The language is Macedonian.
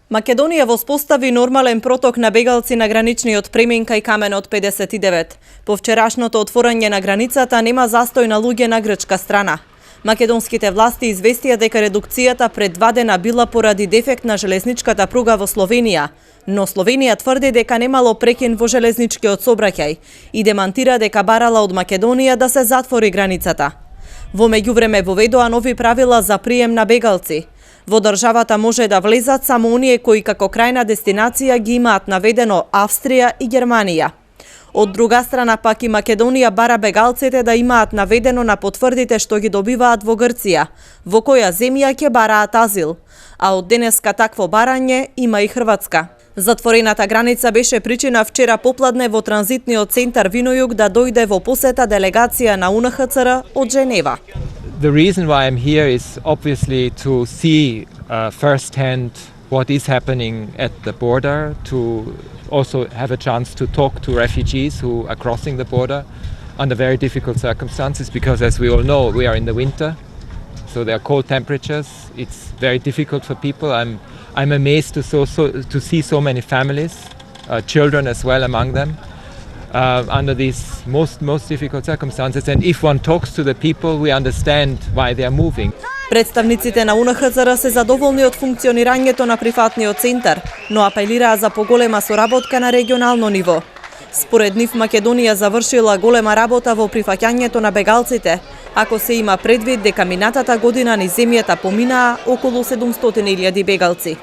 Македонија воспостави нормален проток на бегалци на граничниот премин кај Каменот 59. По вчерашното отворање на границата нема застој на луѓе на грчка страна. Македонските власти известија дека редукцијата пред 2 дена била поради дефект на железничката пруга во Словенија, но Словенија тврди дека немало прекин во железничкиот сообраќај и демантира дека барала од Македонија да се затвори границата. Во меѓувреме воведоа нови правила за прием на бегалци. Во државата може да влезат само оние кои како крајна дестинација ги имаат наведено Австрија и Германија. Од друга страна пак и Македонија бара бегалците да имаат наведено на потврдите што ги добиваат во Грција, во која земја ќе бараат азил, а од денеска такво барање има и Хрватска. Затворената граница беше причина вчера попладне во транзитниот центар Винојуг да дојде во посета делегација на УНХЦР од Женева. The reason why I'm here is obviously to see firsthand what is happening at the border, to also have a chance to talk to refugees who are crossing the border under very difficult circumstances, because as we all know, we are in the winter, so there are cold temperatures. It's very difficult for people. I'm amazed to see so many families, children as well among them, under these most difficult circumstances, and if one talks to the people, we understand why they are moving. Представниците на УНХЦР се задоволни од функционирањето на прифатниот центар, но апелираа за поголема соработка на регионално ниво. Според нив Македонија завршила голема работа во прифаќањето на бегалците, ако се има предвид дека минатата година низ земјата поминаа околу 700.000 бегалци.